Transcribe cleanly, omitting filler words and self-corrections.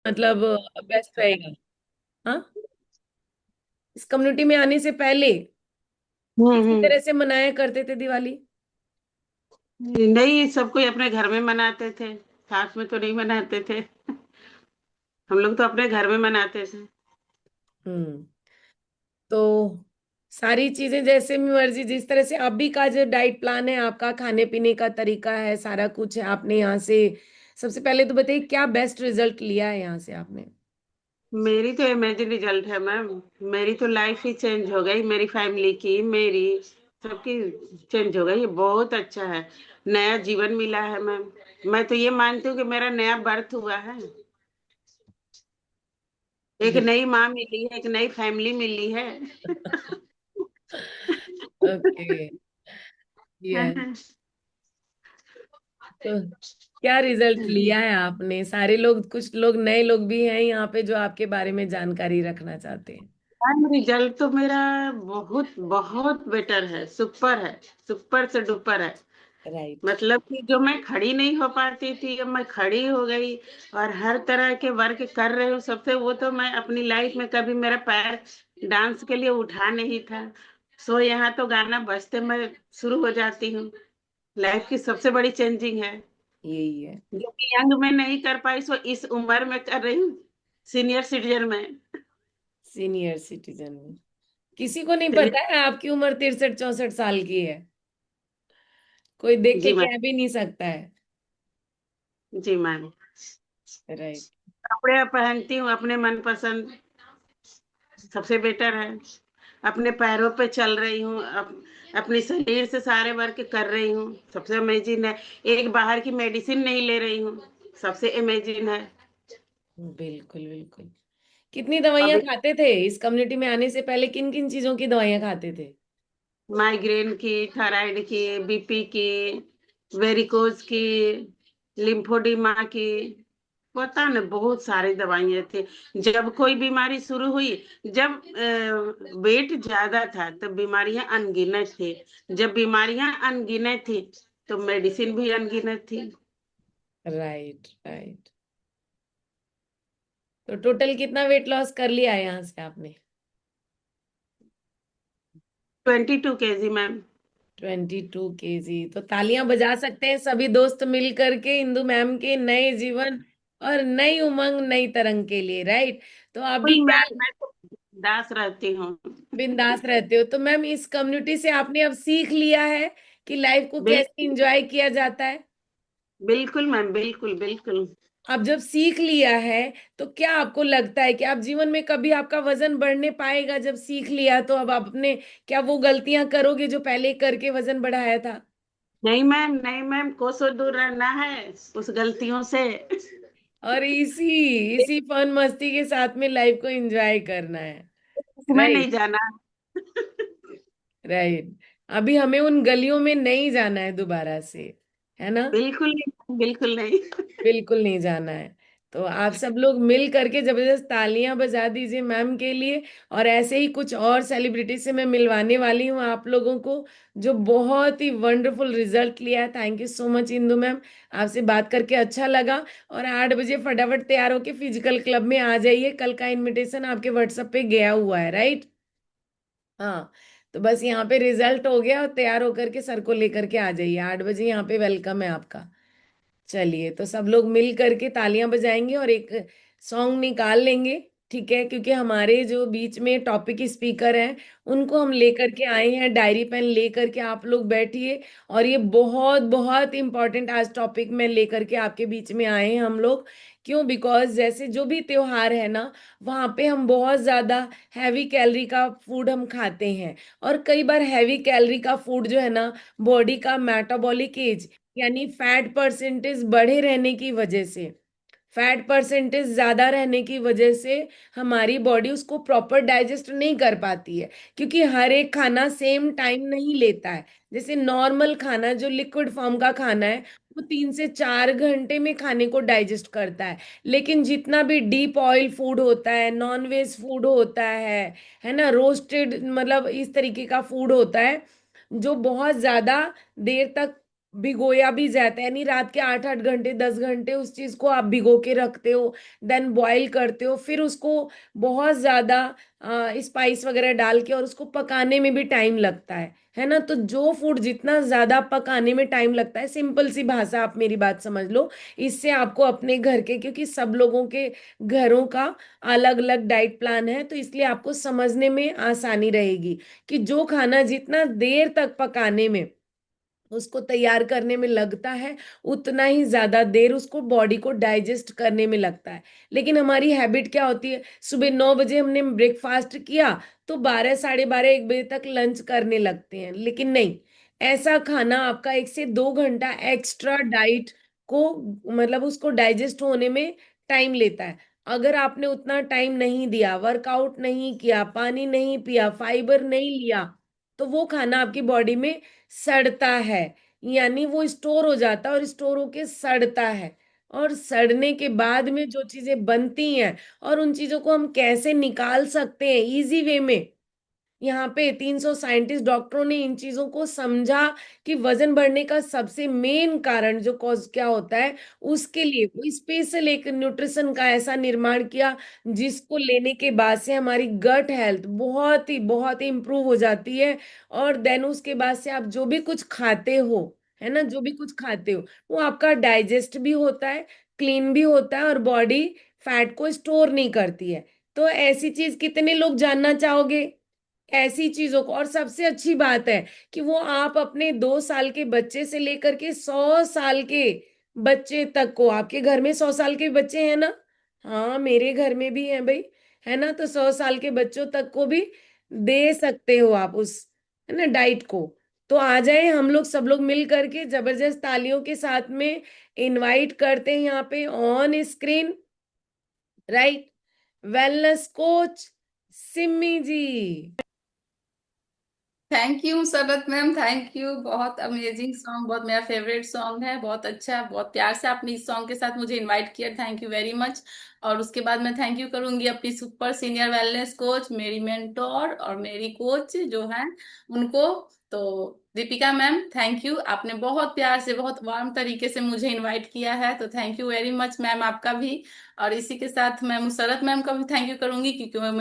मतलब बेस्ट रहेगा। हाँ, इस कम्युनिटी में आने से पहले इसी हम्म। तरह से मनाया करते थे दिवाली। नहीं, सब कोई अपने घर में मनाते थे, साथ में तो नहीं मनाते थे। हम लोग तो अपने घर में मनाते थे। हम्म। तो सारी चीजें जैसे भी मर्जी, जिस तरह से अभी का जो डाइट प्लान है आपका, खाने पीने का तरीका है, सारा कुछ है आपने यहाँ से। सबसे पहले तो बताइए क्या बेस्ट रिजल्ट लिया है यहाँ से आपने। मेरी तो इमेजिन रिजल्ट है मैम। मेरी तो लाइफ ही चेंज हो गई, मेरी फैमिली की, मेरी सबकी चेंज हो गई। ये बहुत अच्छा है, नया जीवन मिला है मैम। मैं तो ये मानती हूँ कि मेरा नया बर्थ हुआ है। एक नई माँ मिली है, एक नई फैमिली मिली है। ओके। ये तो क्या रिजल्ट लिया है आपने? सारे लोग, कुछ लोग नए लोग भी हैं यहाँ पे जो आपके बारे में जानकारी रखना चाहते हैं। मैम, रिजल्ट तो मेरा बहुत बहुत बेटर है, सुपर है, सुपर से डुपर है। राइट। मतलब कि जो मैं खड़ी नहीं हो पाती थी, अब मैं खड़ी हो गई और हर तरह के वर्क कर रही हूँ सबसे। वो तो मैं अपनी लाइफ में कभी मेरा पैर डांस के लिए उठा नहीं था। सो यहाँ तो गाना बजते मैं शुरू हो जाती हूँ। लाइफ की सबसे बड़ी चेंजिंग है, यही है। जो कि यंग में नहीं कर पाई सो इस उम्र में कर रही हूँ, सीनियर सिटीजन में। सीनियर सिटीजन में किसी को नहीं सीनियर। पता है आपकी उम्र 63 64 साल की है। कोई देख के जी मैम। कह भी नहीं सकता है। जी मैम। राइट। कपड़े पहनती हूँ अपने मनपसंद, सबसे बेटर है। अपने पैरों पे चल रही हूँ, अपने शरीर से सारे वर्क कर रही हूँ, सबसे अमेजिंग है। एक बाहर की मेडिसिन नहीं ले रही हूँ, सबसे अमेजिंग है। बिल्कुल बिल्कुल। कितनी दवाइयां अभी खाते थे इस कम्युनिटी में आने से पहले? किन किन चीजों की दवाइयां खाते थे? माइग्रेन की, थायराइड की, बीपी की, वेरिकोज की, लिम्फोडिमा की, पता न बहुत सारी दवाइयाँ थी। जब कोई बीमारी शुरू हुई, जब वेट ज्यादा था तब बीमारियां अनगिनत थी। जब बीमारियां अनगिनत थी तो मेडिसिन भी अनगिनत थी। Right right. तो टोटल कितना वेट लॉस कर लिया है यहाँ से आपने? 22 kg मैम। 22 kg। तो तालियां बजा सकते हैं सभी दोस्त मिल करके इंदु मैम के नए जीवन और नई उमंग, नई तरंग के लिए, राइट? तो फुल अभी क्या मैम, मैं तो दास रहती हूँ। बिंदास रहते हो? तो मैम इस कम्युनिटी से आपने अब सीख लिया है कि लाइफ को कैसे बिल्कुल, एंजॉय किया जाता है। बिल्कुल मैम, बिल्कुल बिल्कुल। अब जब सीख लिया है तो क्या आपको लगता है कि आप जीवन में कभी आपका वजन बढ़ने पाएगा? जब सीख लिया तो अब आप अपने क्या वो गलतियां करोगे जो पहले करके वजन बढ़ाया था? नहीं मैम, नहीं मैम, कोसों दूर रहना है उस गलतियों से। और इसी इसी फन मस्ती के साथ में लाइफ को एंजॉय करना है। इसमें राइट नहीं जाना। राइट। अभी हमें उन गलियों में नहीं जाना है दोबारा से, है ना? बिल्कुल नहीं, बिल्कुल नहीं। बिल्कुल नहीं जाना है। तो आप सब लोग मिल करके जबरदस्त तालियां बजा दीजिए मैम के लिए। और ऐसे ही कुछ और सेलिब्रिटी से मैं मिलवाने वाली हूँ आप लोगों को, जो बहुत ही वंडरफुल रिजल्ट लिया है। Thank you so much Indu ma'am, आपसे बात करके अच्छा लगा। और 8 बजे फटाफट तैयार होके फिजिकल क्लब में आ जाइए। कल का इनविटेशन आपके व्हाट्सएप पे गया हुआ है, राइट? हाँ। तो बस यहाँ पे रिजल्ट हो गया, और तैयार होकर के सर को लेकर के आ जाइए। 8 बजे यहाँ पे वेलकम है आपका। चलिए, तो सब लोग मिल करके तालियां बजाएंगे और एक सॉन्ग निकाल लेंगे। ठीक है, क्योंकि हमारे जो बीच में टॉपिक स्पीकर हैं उनको हम लेकर के आए हैं। डायरी पेन लेकर के आप लोग बैठिए। और ये बहुत बहुत इंपॉर्टेंट आज टॉपिक में लेकर के आपके बीच में आए हैं हम लोग। क्यों? बिकॉज जैसे जो भी त्योहार है ना, वहाँ पे हम बहुत ज्यादा हैवी कैलोरी का फूड हम खाते हैं। और कई बार हैवी कैलोरी का फूड जो है ना, बॉडी का मेटाबॉलिक एज यानी फैट परसेंटेज बढ़े रहने की वजह से, फैट परसेंटेज ज्यादा रहने की वजह से हमारी बॉडी उसको प्रॉपर डाइजेस्ट नहीं कर पाती है। क्योंकि हर एक खाना सेम टाइम नहीं लेता है। जैसे नॉर्मल खाना जो लिक्विड फॉर्म का खाना है, वो 3 से 4 घंटे में खाने को डाइजेस्ट करता है। लेकिन जितना भी डीप ऑयल फूड होता है, नॉन वेज फूड होता है ना, रोस्टेड मतलब इस तरीके का फूड होता है जो बहुत ज्यादा देर तक भिगोया भी जाता है, यानी रात के 8-8 घंटे 10 घंटे उस चीज को आप भिगो के रखते हो, देन बॉईल करते हो, फिर उसको बहुत ज्यादा स्पाइस वगैरह डाल के और उसको पकाने में भी टाइम लगता है ना। तो जो फूड जितना ज्यादा पकाने में टाइम लगता है, सिंपल सी भाषा आप मेरी बात समझ लो, इससे आपको अपने घर के, क्योंकि सब लोगों के घरों का अलग अलग डाइट प्लान है, तो इसलिए आपको समझने में आसानी रहेगी कि जो खाना जितना देर तक पकाने में, उसको तैयार करने में लगता है, उतना ही ज्यादा देर उसको बॉडी को डाइजेस्ट करने में लगता है। लेकिन हमारी हैबिट क्या होती है, सुबह 9 बजे हमने ब्रेकफास्ट किया तो 12, 12:30, 1 बजे तक लंच करने लगते हैं। लेकिन नहीं, ऐसा खाना आपका 1 से 2 घंटा एक्स्ट्रा डाइट को, मतलब उसको डाइजेस्ट होने में टाइम लेता है। अगर आपने उतना टाइम नहीं दिया, वर्कआउट नहीं किया, पानी नहीं पिया, फाइबर नहीं लिया, तो वो खाना आपकी बॉडी में सड़ता है, यानी वो स्टोर हो जाता है और स्टोर होके सड़ता है। और सड़ने के बाद में जो चीजें बनती हैं, और उन चीजों को हम कैसे निकाल सकते हैं इजी वे में, यहाँ पे 300 साइंटिस्ट डॉक्टरों ने इन चीजों को समझा कि वजन बढ़ने का सबसे मेन कारण जो कॉज क्या होता है, उसके लिए वो स्पेशल एक न्यूट्रिशन का ऐसा निर्माण किया, जिसको लेने के बाद से हमारी गट हेल्थ बहुत ही इंप्रूव हो जाती है। और देन उसके बाद से आप जो भी कुछ खाते हो, है ना, जो भी कुछ खाते हो, वो आपका डाइजेस्ट भी होता है, क्लीन भी होता है, और बॉडी फैट को स्टोर नहीं करती है। तो ऐसी चीज कितने लोग जानना चाहोगे, ऐसी चीजों को। और सबसे अच्छी बात है कि वो आप अपने 2 साल के बच्चे से लेकर के 100 साल के बच्चे तक को, आपके घर में 100 साल के बच्चे हैं ना, हाँ मेरे घर में भी हैं भाई, है ना, तो 100 साल के बच्चों तक को भी दे सकते हो आप उस, है ना, डाइट को। तो आ जाए, हम लोग सब लोग मिल करके जबरदस्त तालियों के साथ में इनवाइट करते हैं यहाँ पे on screen, right, wellness coach Simi ji. Thank you Sarat ma'am, thank you. बहुत अमेजिंग सॉन्ग, बहुत मेरा फेवरेट सॉन्ग है, बहुत अच्छा है। बहुत प्यार से आपने इस सॉन्ग के साथ मुझे इनवाइट किया, थैंक यू वेरी मच। और उसके बाद मैं थैंक यू करूंगी अपनी सुपर सीनियर वेलनेस कोच, मेरी मेंटोर और मेरी कोच जो है उनको। तो दीपिका मैम, थैंक यू, आपने बहुत प्यार से बहुत वार्म तरीके से मुझे इनवाइट किया है, तो thank you very much ma'am आपका भी। और इसी के साथ मैं मुसरत मैम का भी थैंक यू करूंगी, क्योंकि वो मेरे